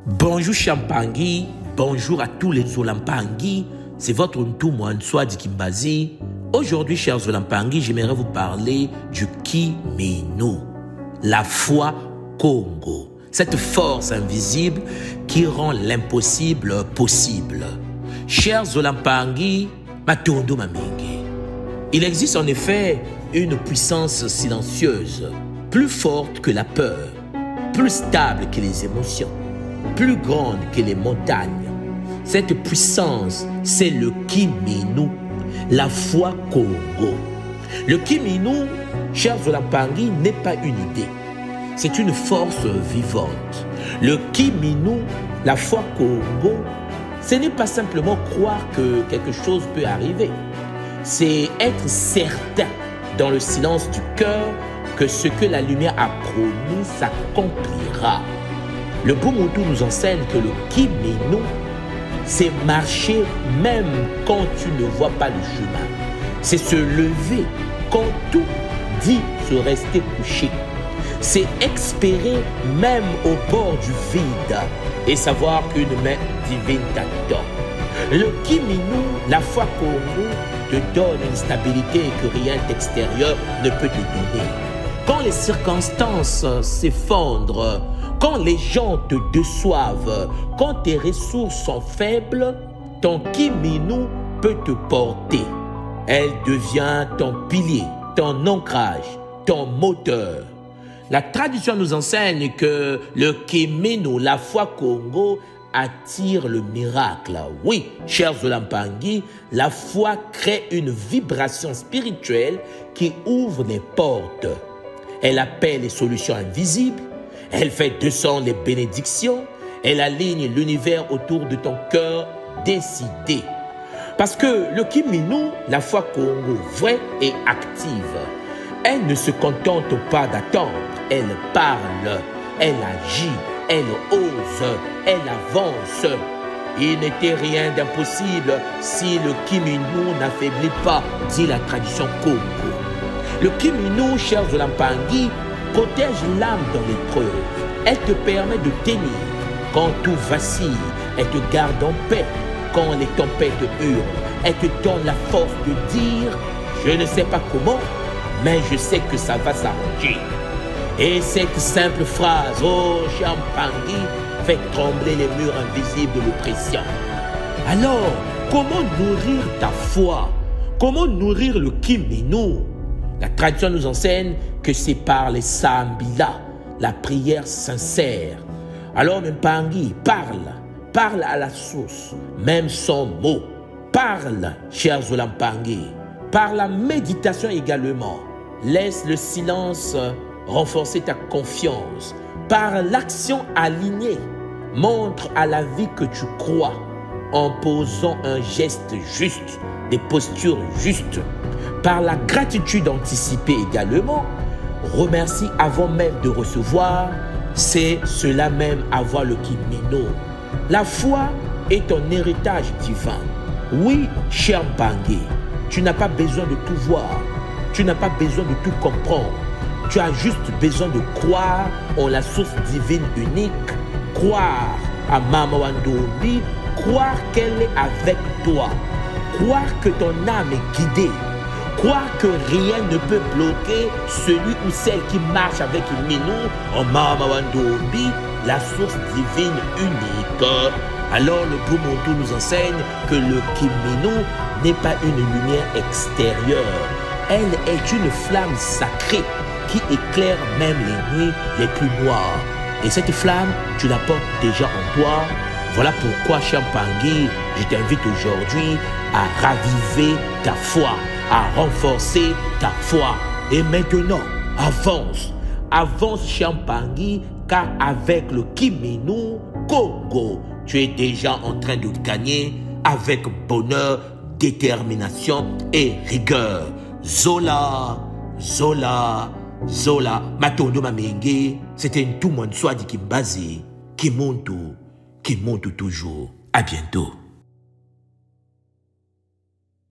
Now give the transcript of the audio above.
Bonjour Champangui, bonjour à tous les Zolampangui, c'est votre Ntoumouanswa di Kimbazi. Aujourd'hui, chers Zolampangui, j'aimerais vous parler du Kiminu, la foi Congo, cette force invisible qui rend l'impossible possible. Chers Zolampangui, Matondo Mamingi, il existe en effet une puissance silencieuse, plus forte que la peur, plus stable que les émotions, plus grande que les montagnes. Cette puissance, c'est le Kiminu, la foi Congo. Le Kiminu, chers Zolampangui, n'est pas une idée. C'est une force vivante. Le Kiminu, la foi Congo, ce n'est pas simplement croire que quelque chose peut arriver. C'est être certain dans le silence du cœur que ce que la lumière a promis s'accomplira. Le Bumutu nous enseigne que le Kiminu, c'est marcher même quand tu ne vois pas le chemin. C'est se lever quand tout dit se rester couché. C'est espérer même au bord du vide et savoir qu'une main divine t'attend. Le Kiminu, la foi Congo, te donne une stabilité que rien d'extérieur ne peut te donner. Quand les circonstances s'effondrent, quand les gens te déçoivent, quand tes ressources sont faibles, ton Kiminu peut te porter. Elle devient ton pilier, ton ancrage, ton moteur. La tradition nous enseigne que le Kiminu, la foi Congo, attire le miracle. Oui, chers Zolampangui, la foi crée une vibration spirituelle qui ouvre les portes. Elle appelle les solutions invisibles, elle fait descendre les bénédictions, elle aligne l'univers autour de ton cœur décidé. Parce que le Kiminu, la foi Congo, vraie et active, elle ne se contente pas d'attendre, elle parle, elle agit, elle ose, elle avance. Il n'était rien d'impossible si le Kiminu n'affaiblit pas, dit la tradition Congo. Le Kiminu, chers Zolampangui, protège l'âme dans l'épreuve. Elle te permet de tenir quand tout vacille. Elle te garde en paix quand les tempêtes hurlent. Elle te donne la force de dire « Je ne sais pas comment, mais je sais que ça va s'arranger ». Et cette simple phrase « Oh, Champangui » fait trembler les murs invisibles de l'oppression. Alors, comment nourrir ta foi? Comment nourrir le Kiminu? La tradition nous enseigne que c'est par les sambila, la prière sincère. Alors, Mpangui, parle à la source, même sans mots. Parle, chers Zolampangui, par la méditation également. Laisse le silence renforcer ta confiance. Par l'action alignée, montre à la vie que tu crois en posant un geste juste, des postures justes. Par la gratitude anticipée également, remercie avant même de recevoir, c'est cela même avoir le Kiminu. La foi est ton héritage divin. Oui, cher Mpangui, tu n'as pas besoin de tout voir, tu n'as pas besoin de tout comprendre. Tu as juste besoin de croire en la source divine unique, croire à Mama Wandombi, croire qu'elle est avec toi, croire que ton âme est guidée, croire que rien ne peut bloquer celui ou celle qui marche avec Minou en Mama Wandombi, la source divine unique. Alors le Bumutu nous enseigne que le Kiminu n'est pas une lumière extérieure, elle est une flamme sacrée qui éclaire même les nuits les plus noires. Et cette flamme, tu la portes déjà en toi. Voilà pourquoi, Champangui, je t'invite aujourd'hui à raviver ta foi, à renforcer ta foi. Et maintenant, avance. Avance, Champangui, car avec le Kiminu Congo, tu es déjà en train de gagner avec bonheur, détermination et rigueur. Zola, Zola, Zola, Matondo Mamingi, c'était une Ntoumouanswa di Kimbazi qui monte toujours. À bientôt.